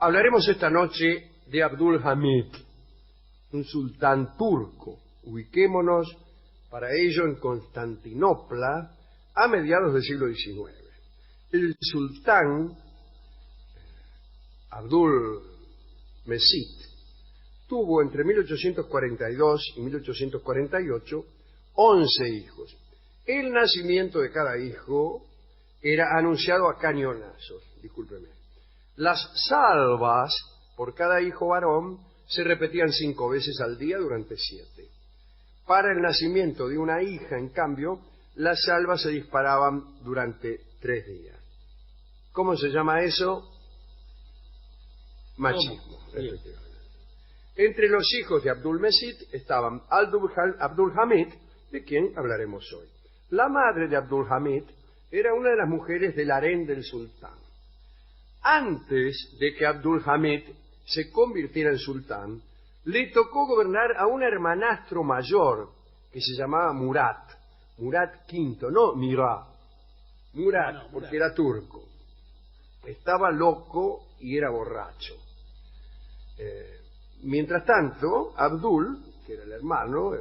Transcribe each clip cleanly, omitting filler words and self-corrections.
Hablaremos esta noche de Abdülhamid, un sultán turco. Ubiquémonos para ello en Constantinopla a mediados del siglo XIX. El sultán Abdülmecid tuvo entre 1842 y 1848 11 hijos. El nacimiento de cada hijo era anunciado a cañonazos, discúlpeme. Las salvas por cada hijo varón se repetían 5 veces al día durante 7. Para el nacimiento de una hija, en cambio, las salvas se disparaban durante 3 días. ¿Cómo se llama eso? Machismo. Entre los hijos de Abdülmecid estaban Abdülhamid, de quien hablaremos hoy. La madre de Abdülhamid era una de las mujeres del harén del sultán. Antes de que Abdülhamid se convirtiera en sultán, le tocó gobernar a un hermanastro mayor que se llamaba Murat. Murat V, no Mirá. Murat, porque era turco. Estaba loco y era borracho. Mientras tanto, Abdul, que era el hermano,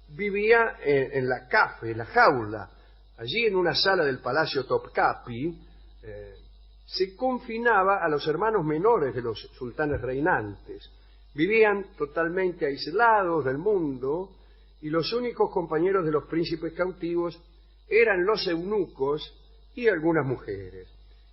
vivía en la cafe, la jaula. Allí en una sala del Palacio Topkapi se confinaba a los hermanos menores de los sultanes reinantes. Vivían totalmente aislados del mundo y los únicos compañeros de los príncipes cautivos eran los eunucos y algunas mujeres.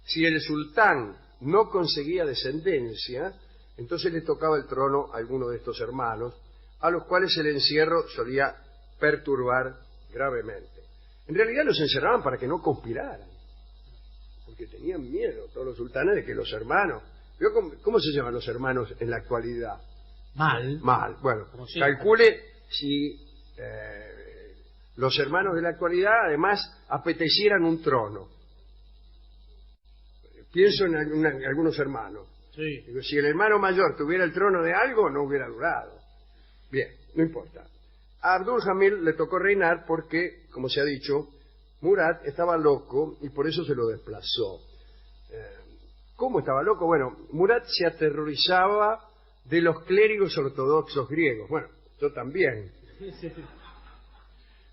Si el sultán no conseguía descendencia, entonces le tocaba el trono a alguno de estos hermanos, a los cuales el encierro solía perturbar gravemente. En realidad los encerraban para que no conspiraran, porque tenían miedo todos los sultanes de que los hermanos... ¿Cómo se llaman los hermanos en la actualidad? Mal. Bueno, calcule si los hermanos de la actualidad además apetecieran un trono. Pienso en algunos hermanos. Sí. Digo, si el hermano mayor tuviera el trono de algo, no hubiera durado. Bien, no importa. A Abdülhamid le tocó reinar porque, como se ha dicho, Murat estaba loco y por eso se lo desplazó. ¿Cómo estaba loco? Bueno, Murat se aterrorizaba de los clérigos ortodoxos griegos. Bueno, yo también.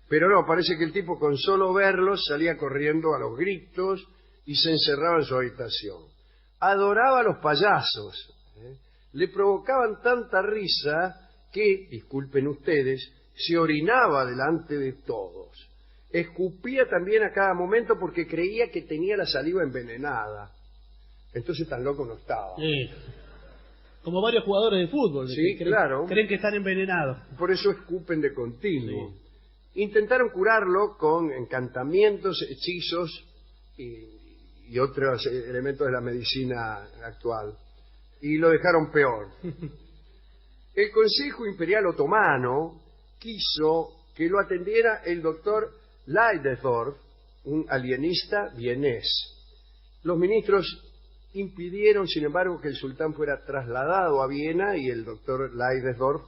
Pero no, parece que el tipo con solo verlos salía corriendo a los gritos y se encerraba en su habitación. Adoraba a los payasos. Le provocaban tanta risa que, disculpen ustedes, se orinaba delante de todos. Escupía también a cada momento porque creía que tenía la saliva envenenada. Entonces tan loco no estaba. Sí. Como varios jugadores de fútbol. Sí, claro. Creen que están envenenados. Por eso escupen de continuo. Sí. Intentaron curarlo con encantamientos, hechizos y otros elementos de la medicina actual. Y lo dejaron peor. El Consejo Imperial Otomano quiso que lo atendiera el doctor Leidesdorf, un alienista vienés. Los ministros impidieron, sin embargo, que el sultán fuera trasladado a Viena y el doctor Leidesdorf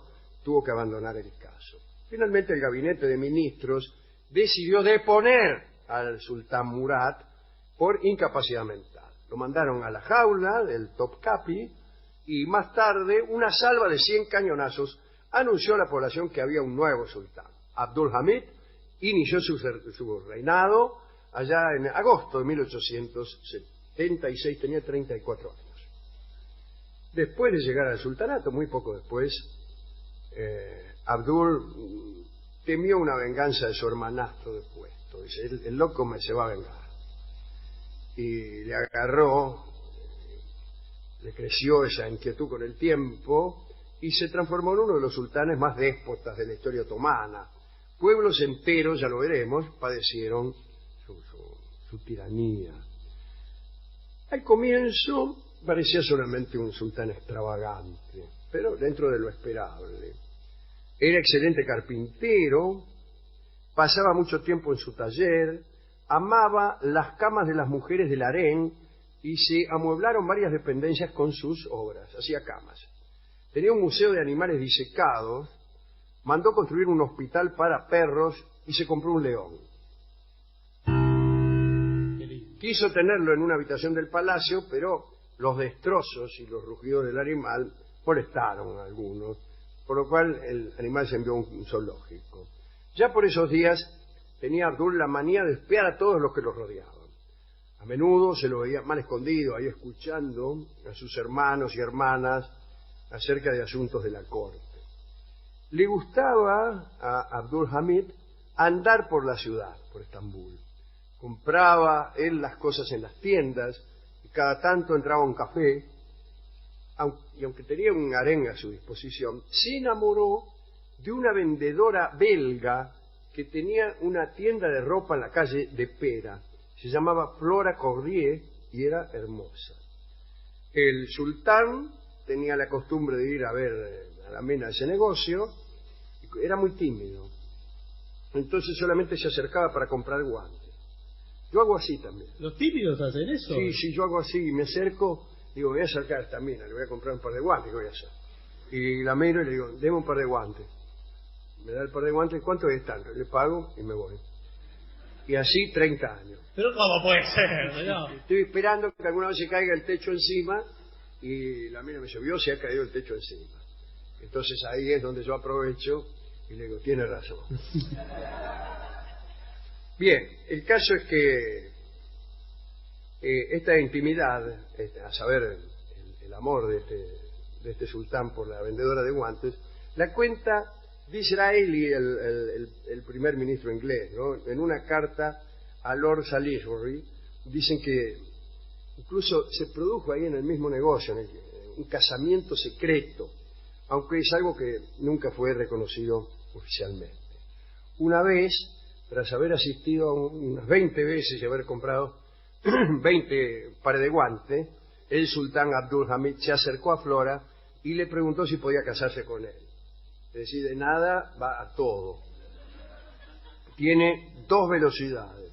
tuvo que abandonar el caso. Finalmente el gabinete de ministros decidió deponer al sultán Murat por incapacidad mental. Lo mandaron a la jaula del Topkapi y más tarde una salva de 100 cañonazos anunció a la población que había un nuevo sultán. Abdülhamid inició su reinado allá en agosto de 1876, tenía 34 años. Después de llegar al sultanato, muy poco después, Abdul temió una venganza de su hermanastro de puesto. Dice, el loco se va a vengar. Y le agarró, le creció esa inquietud con el tiempo y se transformó en uno de los sultanes más déspotas de la historia otomana. Pueblos enteros, ya lo veremos, padecieron su tiranía. Al comienzo parecía solamente un sultán extravagante, pero dentro de lo esperable. Era excelente carpintero, pasaba mucho tiempo en su taller, amaba las camas de las mujeres del harén y se amueblaron varias dependencias con sus obras, hacía camas. Tenía un museo de animales disecados, mandó construir un hospital para perros y se compró un león. Quiso tenerlo en una habitación del palacio, pero los destrozos y los rugidos del animal molestaron a algunos, por lo cual el animal se envió a un zoológico. Ya por esos días tenía Abdul la manía de espiar a todos los que lo rodeaban. A menudo se lo veía mal escondido, ahí escuchando a sus hermanos y hermanas acerca de asuntos de la corte. Le gustaba a Abdul Hamid andar por la ciudad, por Estambul. Compraba él las cosas en las tiendas y cada tanto entraba a un café, y aunque tenía un harén a su disposición, se enamoró de una vendedora belga que tenía una tienda de ropa en la calle de Pera. Se llamaba Flora Cordier y era hermosa. El sultán tenía la costumbre de ir a ver a la mena de ese negocio, y era muy tímido. Entonces solamente se acercaba para comprar guantes. Yo hago así también. ¿Los tímidos hacen eso? Sí, yo hago así, me acerco, digo, voy a acercar a esta mina, le voy a comprar un par de guantes, ¿qué voy a hacer? Y la miro y le digo, deme un par de guantes. Me da el par de guantes, ¿cuánto es tanto? Le pago y me voy. Y así 30 años. ¿Pero cómo puede ser? No. Estoy esperando que alguna vez se caiga el techo encima y la mina me dice, vio, se ha caído el techo encima. Entonces ahí es donde yo aprovecho y le digo, tiene razón. Bien, el caso es que esta intimidad, a saber, el amor de este sultán por la vendedora de guantes, la cuenta Disraeli, el primer ministro inglés, ¿no? En una carta a Lord Salisbury, dicen que incluso se produjo ahí en el mismo negocio, un casamiento secreto, aunque es algo que nunca fue reconocido oficialmente. Una vez, tras haber asistido a unas 20 veces y haber comprado 20 pares de guantes, el sultán Abdul Hamid se acercó a Flora y le preguntó si podía casarse con él. Es decir, de nada va a todo. Tiene 2 velocidades.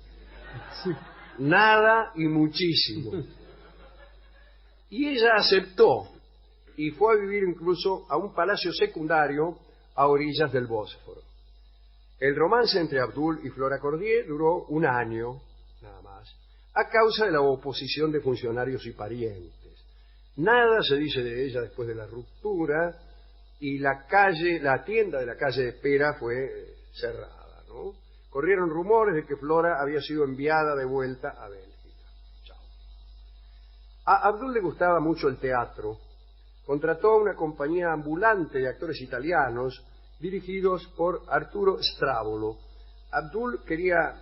Nada y muchísimo. Y ella aceptó y fue a vivir incluso a un palacio secundario a orillas del Bósforo. El romance entre Abdul y Flora Cordier duró 1 año, nada más, a causa de la oposición de funcionarios y parientes. Nada se dice de ella después de la ruptura, y la tienda de la calle de Pera fue cerrada, ¿no? Corrieron rumores de que Flora había sido enviada de vuelta a Bélgica. Chao. A Abdul le gustaba mucho el teatro. Contrató a una compañía ambulante de actores italianos dirigidos por Arturo Stravolo. Abdul quería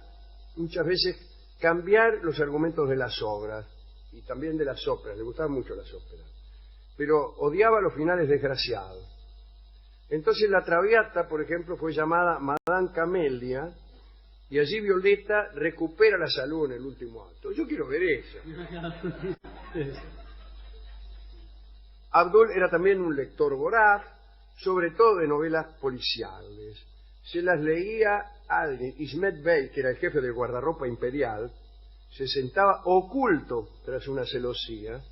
muchas veces cambiar los argumentos de las obras y también de las óperas. Le gustaban mucho las óperas, pero odiaba los finales desgraciados. Entonces la Traviata, por ejemplo, fue llamada Madame Camelia, y allí Violeta recupera la salud en el último acto. Yo quiero ver eso. Abdul era también un lector voraz, sobre todo de novelas policiales. Se las leía a alguien. Ismet Bey, que era el jefe del guardarropa imperial, se sentaba oculto tras una celosía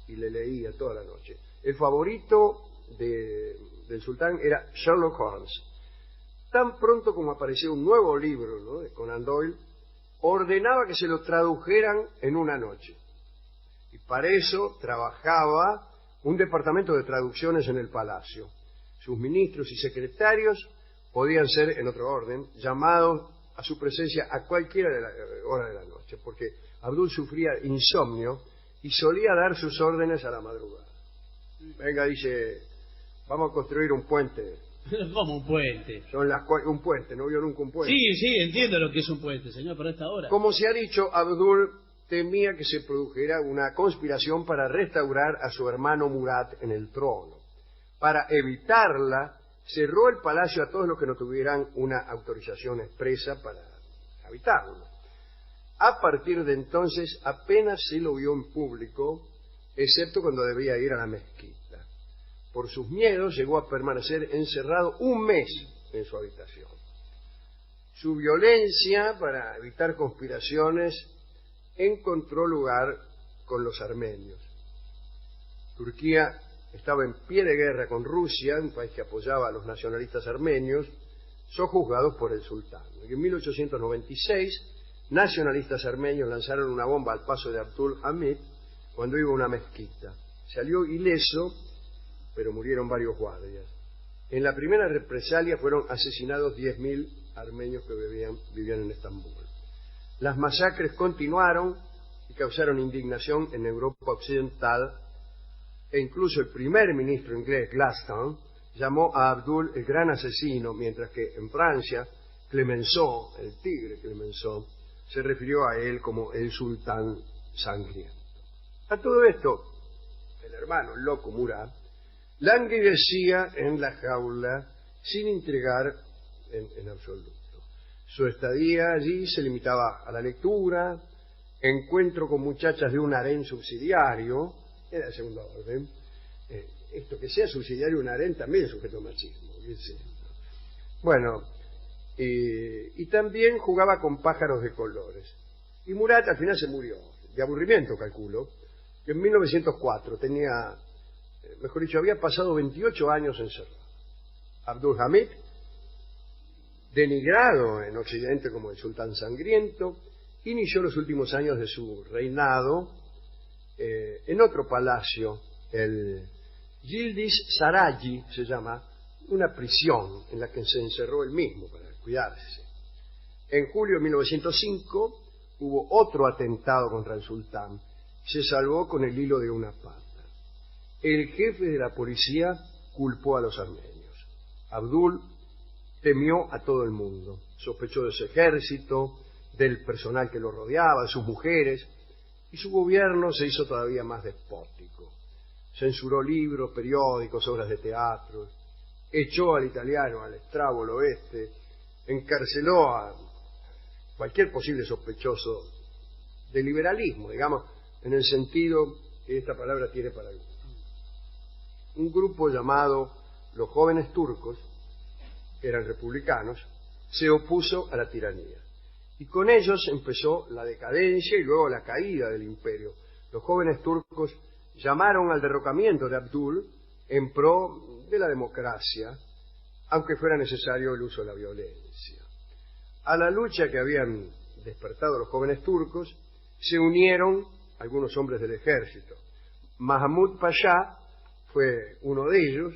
y le leía toda la noche. El favorito del sultán era Sherlock Holmes. Tan pronto como apareció un nuevo libro, ¿no?, de Conan Doyle, ordenaba que se lo tradujeran en una noche. Y para eso trabajaba un departamento de traducciones en el palacio. Sus ministros y secretarios podían ser, en otro orden, llamados a su presencia a cualquiera hora de la noche, porque Abdul sufría insomnio y solía dar sus órdenes a la madrugada. Venga, dice, vamos a construir un puente. ¿Cómo un puente? Un puente, ¿no vio nunca un puente? Sí, entiendo lo que es un puente, señor, pero a esta hora. Como se ha dicho, Abdul temía que se produjera una conspiración para restaurar a su hermano Murad en el trono. Para evitarla, cerró el palacio a todos los que no tuvieran una autorización expresa para habitarlo. A partir de entonces, apenas se lo vio en público, excepto cuando debía ir a la mezquita. Por sus miedos, llegó a permanecer encerrado 1 mes en su habitación. Su violencia, para evitar conspiraciones, encontró lugar con los armenios. Turquía estaba en pie de guerra con Rusia, un país que apoyaba a los nacionalistas armenios, sojuzgados por el sultán. En 1896, nacionalistas armenios lanzaron una bomba al paso de Abdul Hamid, cuando iba a una mezquita. Salió ileso, pero murieron varios guardias. En la primera represalia fueron asesinados 10.000 armenios que vivían en Estambul. Las masacres continuaron y causaron indignación en Europa Occidental, e incluso el primer ministro inglés, Gladstone, llamó a Abdul el gran asesino, mientras que en Francia, Clemenceau, el tigre Clemenceau, se refirió a él como el sultán sangriento. A todo esto, el hermano, el loco Murat, languidecía en la jaula sin intrigar en absoluto. Su estadía allí se limitaba a la lectura, encuentro con muchachas de un harén subsidiario, era de segunda orden. Esto que sea subsidiario un harén también es sujeto machismo. Bueno, y también jugaba con pájaros de colores. Y Murat al final se murió, de aburrimiento calculo, que en 1904 tenía, mejor dicho, había pasado 28 años encerrado. Abdul Hamid, denigrado en Occidente como el sultán sangriento, inició los últimos años de su reinado en otro palacio, el Yildiz Sarayi se llama, una prisión en la que se encerró él mismo para cuidarse. En julio de 1905 hubo otro atentado contra el sultán. Se salvó con el hilo de una pata. El jefe de la policía culpó a los armenios. Abdul temió a todo el mundo. Sospechó de su ejército, del personal que lo rodeaba, de sus mujeres, y su gobierno se hizo todavía más despótico. Censuró libros, periódicos, obras de teatro, echó al italiano al estrábolo oeste, encarceló a cualquier posible sospechoso de liberalismo, digamos, en el sentido que esta palabra tiene para algunos. Un grupo llamado los Jóvenes Turcos, que eran republicanos, se opuso a la tiranía. Y con ellos empezó la decadencia y luego la caída del imperio. Los Jóvenes Turcos llamaron al derrocamiento de Abdul en pro de la democracia, aunque fuera necesario el uso de la violencia. A la lucha que habían despertado los Jóvenes Turcos se unieron algunos hombres del ejército. Mahmud Pasha fue uno de ellos,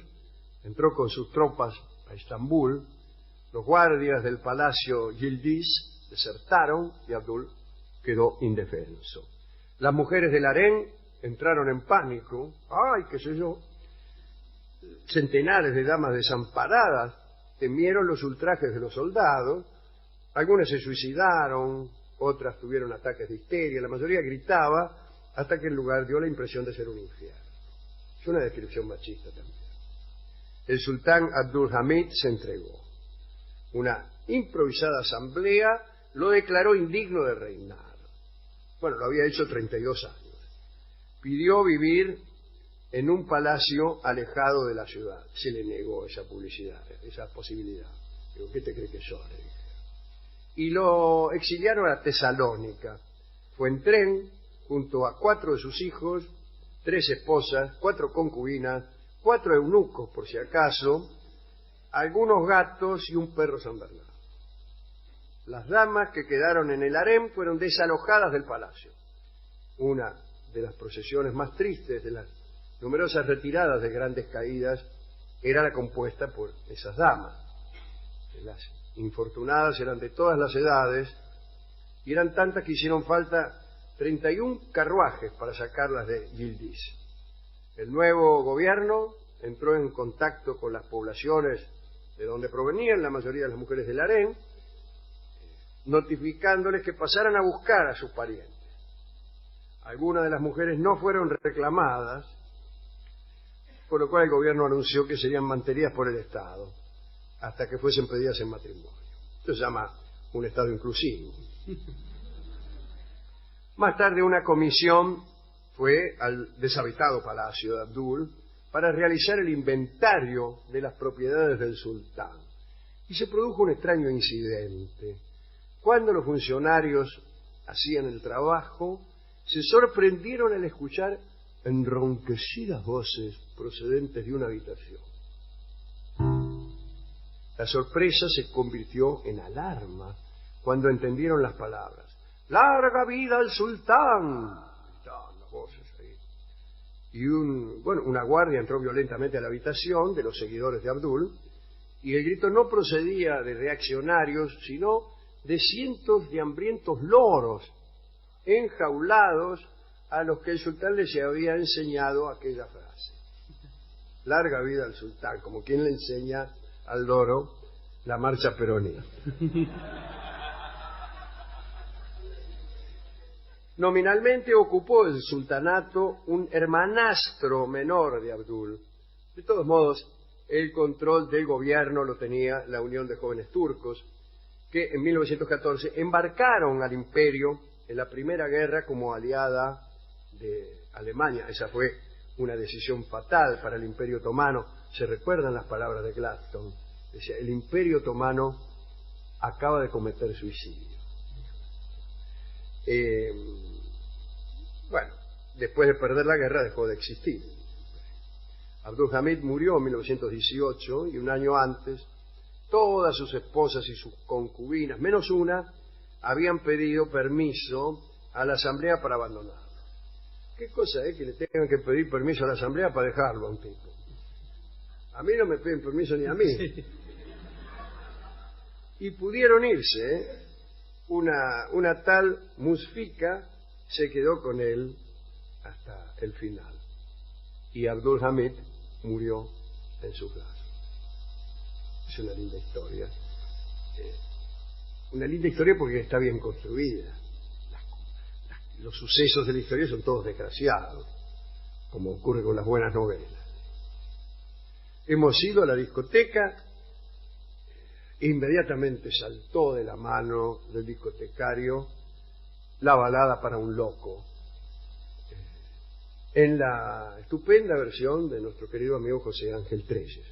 entró con sus tropas a Estambul, los guardias del palacio Yildiz desertaron y Abdul quedó indefenso. Las mujeres del harén entraron en pánico, ¡ay, qué sé yo! Centenares de damas desamparadas temieron los ultrajes de los soldados, algunas se suicidaron, otras tuvieron ataques de histeria, la mayoría gritaba hasta que el lugar dio la impresión de ser un infierno. Es una descripción machista también. El sultán Abdul Hamid se entregó. Una improvisada asamblea lo declaró indigno de reinar. Bueno, lo había hecho 32 años. Pidió vivir en un palacio alejado de la ciudad. Se le negó esa publicidad, esa posibilidad. Digo, ¿qué te cree que yo? Le dije. Y lo exiliaron a Tesalónica. Fue en tren junto a 4 de sus hijos, 3 esposas, 4 concubinas, 4 eunucos por si acaso, algunos gatos y un perro San Bernardo. Las damas que quedaron en el harén fueron desalojadas del palacio. Una de las procesiones más tristes de las numerosas retiradas de grandes caídas era la compuesta por esas damas. Las infortunadas eran de todas las edades y eran tantas que hicieron falta 31 carruajes para sacarlas de Yildiz. El nuevo gobierno entró en contacto con las poblaciones de donde provenían la mayoría de las mujeres del harén, notificándoles que pasaran a buscar a sus parientes. Algunas de las mujeres no fueron reclamadas, por lo cual el gobierno anunció que serían mantenidas por el Estado hasta que fuesen pedidas en matrimonio. Esto se llama un Estado inclusivo. Más tarde una comisión fue al deshabitado palacio de Abdul para realizar el inventario de las propiedades del sultán. Y se produjo un extraño incidente. Cuando los funcionarios hacían el trabajo, se sorprendieron al escuchar enronquecidas voces procedentes de una habitación. La sorpresa se convirtió en alarma cuando entendieron las palabras. ¡Larga vida al sultán! Gritaban las voces ahí. y una guardia entró violentamente a la habitación de los seguidores de Abdul, y el grito no procedía de reaccionarios, sino de cientos de hambrientos loros enjaulados a los que el sultán les había enseñado aquella frase. Larga vida al sultán, como quien le enseña al loro la marcha peronista. Nominalmente ocupó el sultanato un hermanastro menor de Abdul. De todos modos, el control del gobierno lo tenía la Unión de Jóvenes Turcos, que en 1914 embarcaron al imperio en la Primera Guerra como aliada de Alemania. Esa fue una decisión fatal para el Imperio Otomano. ¿Se recuerdan las palabras de Gladstone? Decía, el Imperio Otomano acaba de cometer suicidio. Bueno, después de perder la guerra dejó de existir. Abdul Hamid murió en 1918 y un año antes todas sus esposas y sus concubinas, menos una, habían pedido permiso a la asamblea para abandonarlo. ¿Qué cosa es que le tengan que pedir permiso a la asamblea para dejarlo a un tipo? A mí no me piden permiso ni a mí. Y pudieron irse, ¿eh? Una tal Musfika se quedó con él hasta el final. Y Abdul Hamid murió en sus brazos. Es una linda historia. Una linda historia porque está bien construida. Los sucesos de la historia son todos desgraciados, como ocurre con las buenas novelas. Hemos ido a la discoteca, inmediatamente saltó de la mano del discotecario la balada para un loco, en la estupenda versión de nuestro querido amigo José Ángel Trelles.